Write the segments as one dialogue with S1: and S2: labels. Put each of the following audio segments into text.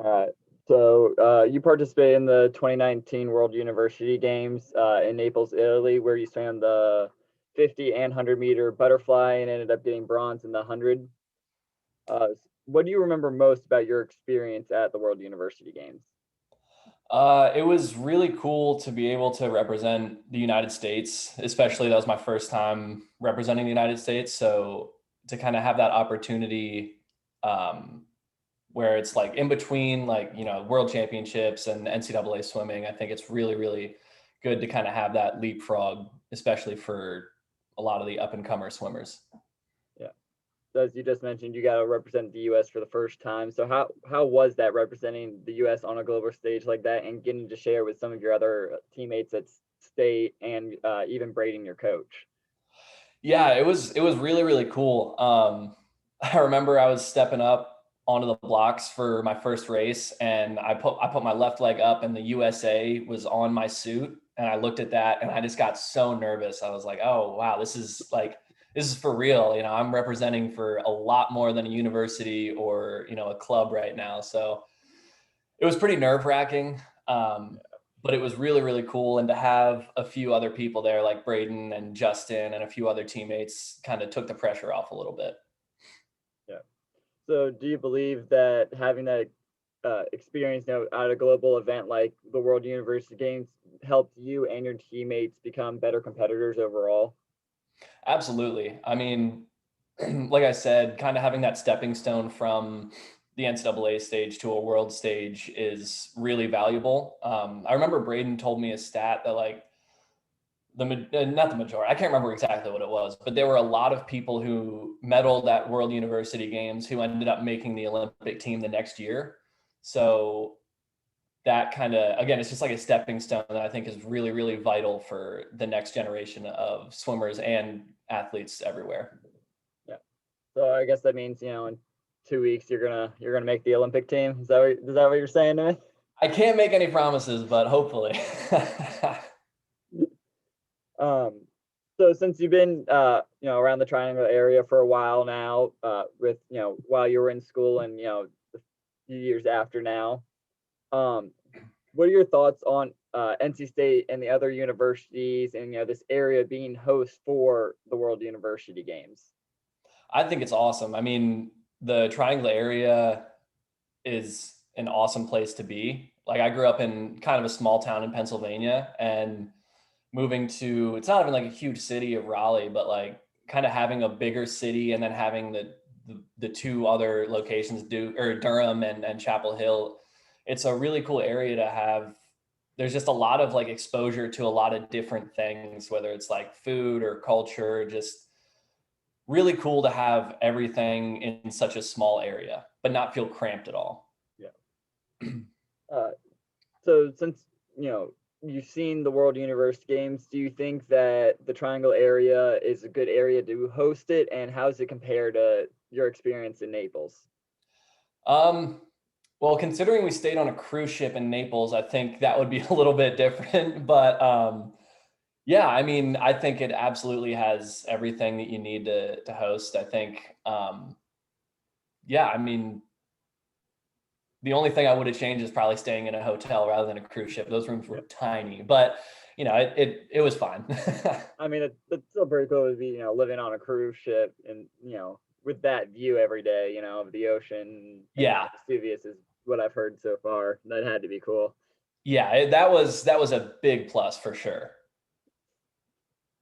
S1: All right. So you participated in the 2019 World University Games in Naples, Italy, where you swam the 50 and 100-meter butterfly and ended up getting bronze in the 100. Uh, what do you remember most about your experience at the World University Games?
S2: It was really cool to be able to represent the United States, especially that was my first time representing the United States. So to kind of have that opportunity, um, where it's like in between, like, world championships and NCAA swimming, I think it's really, really good to kind of have that leapfrog, especially for a lot of the up and comer swimmers.
S1: Yeah. So as you just mentioned, you got to represent the U.S. for the first time. So how was that representing the U.S. on a global stage like that and getting to share with some of your other teammates at state and even Braden, your coach?
S2: Yeah, it was really, really cool. I remember I was stepping up onto the blocks for my first race, and I put my left leg up, and the USA was on my suit, and I looked at that, and I just got so nervous. I was like, oh wow, this is for real. I'm representing for a lot more than a university or a club right now. So it was pretty nerve wracking. But it was really, really cool. And to have a few other people there, like Braden and Justin and a few other teammates, kind of took the pressure off a little bit.
S1: Yeah. So do you believe that having that experience at a global event like the World University Games helped you and your teammates become better competitors overall?
S2: Absolutely. I mean, like I said, kind of having that stepping stone from the NCAA stage to a world stage is really valuable. I remember Braden told me a stat that, like, not the majority, I can't remember exactly what it was, but there were a lot of people who medaled at World University Games who ended up making the Olympic team the next year. So that kind of, again, it's just like a stepping stone that I think is really, really vital for the next generation of swimmers and athletes everywhere.
S1: Yeah. So I guess that means in 2 weeks you're gonna make the Olympic team. Is that what you're saying to me?
S2: I can't make any promises, but hopefully.
S1: Um, so since you've been around the Triangle area for a while now, with while you were in school and the few years after now, um, what are your thoughts on NC State and the other universities and this area being host for the World University Games?
S2: I think it's awesome. I mean, the Triangle area is an awesome place to be. Like, I grew up in kind of a small town in Pennsylvania, and moving to, it's not even like a huge city of Raleigh, but like kind of having a bigger city and then having the two other locations, Durham and Chapel Hill. It's a really cool area to have. There's just a lot of like exposure to a lot of different things, whether it's like food or culture, just really cool to have everything in such a small area, but not feel cramped at all.
S1: Yeah. Uh, so since you've seen the World Universe Games, do you think that the Triangle area is a good area to host it, and how does it compare to your experience in Naples?
S2: Um, well, considering we stayed on a cruise ship in Naples, I think that would be a little bit different. But yeah, I mean, I think it absolutely has everything that you need to host. I think, yeah, I mean, the only thing I would have changed is probably staying in a hotel rather than a cruise ship. Those rooms were
S1: Yeah.
S2: tiny, but it was fine.
S1: I mean, it's still pretty cool to be living on a cruise ship and with that view every day, of the ocean and
S2: Yeah,
S1: Vesuvius is what I've heard so far. That had to be cool.
S2: yeah, that was a big plus for sure.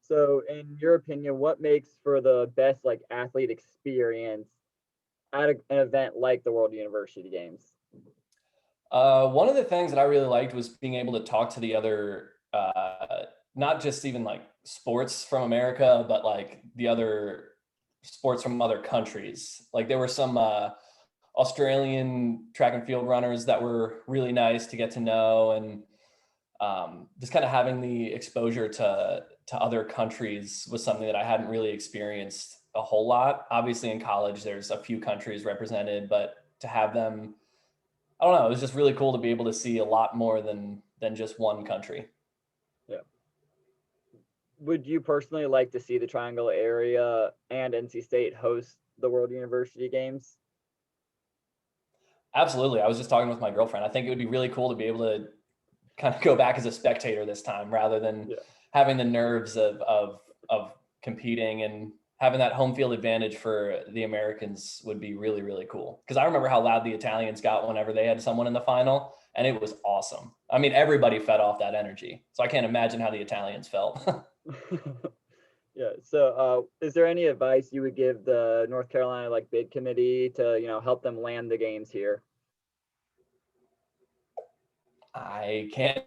S1: So, in your opinion, what makes for the best like athlete experience at an event like the World University Games?
S2: One of the things that I really liked was being able to talk to the other, not just even like sports from America, but like the other sports from other countries. Like, there were some Australian track and field runners that were really nice to get to know, and just kind of having the exposure to other countries was something that I hadn't really experienced a whole lot. Obviously, in college, there's a few countries represented, but to have them, I don't know, it was just really cool to be able to see a lot more than just one country.
S1: Yeah. Would you personally like to see the Triangle area and NC State host the World University Games?
S2: Absolutely. I was just talking with my girlfriend. I think it would be really cool to be able to kind of go back as a spectator this time rather than
S1: Yeah.
S2: having the nerves of competing, and having that home field advantage for the Americans would be really, really cool. Because I remember how loud the Italians got whenever they had someone in the final, and it was awesome. I mean, everybody fed off that energy. So I can't imagine how the Italians felt.
S1: Yeah. So, is there any advice you would give the North Carolina like bid committee to, help them land the games here?
S2: I can't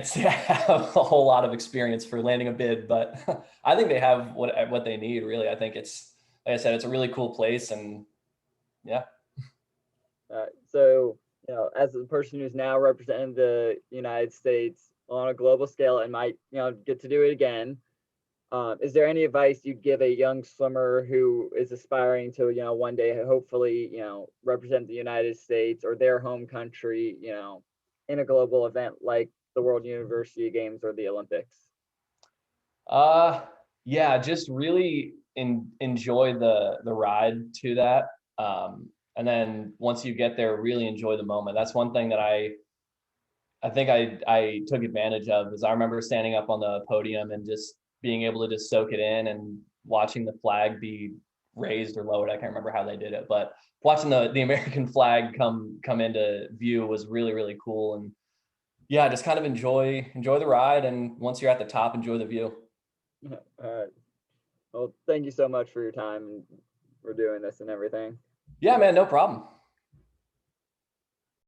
S2: say I have a whole lot of experience for landing a bid, but I think they have what they need. Really, I think it's, like I said, it's a really cool place, and yeah.
S1: So, as a person who's now representing the United States on a global scale and might, get to do it again, is there any advice you'd give a young swimmer who is aspiring to, one day hopefully, represent the United States or their home country, in a global event like the World University Games or the Olympics?
S2: Uh, yeah, just really enjoy the ride to that. And then once you get there, really enjoy the moment. That's one thing that I think I took advantage of, is I remember standing up on the podium and just being able to just soak it in, and watching the flag be raised or lowered. I can't remember how they did it, but watching the American flag come into view was really, really cool. And yeah, just kind of enjoy the ride, and once you're at the top, enjoy the view.
S1: Uh, well, thank you so much for your time and for doing this and everything.
S2: Yeah, man, no problem.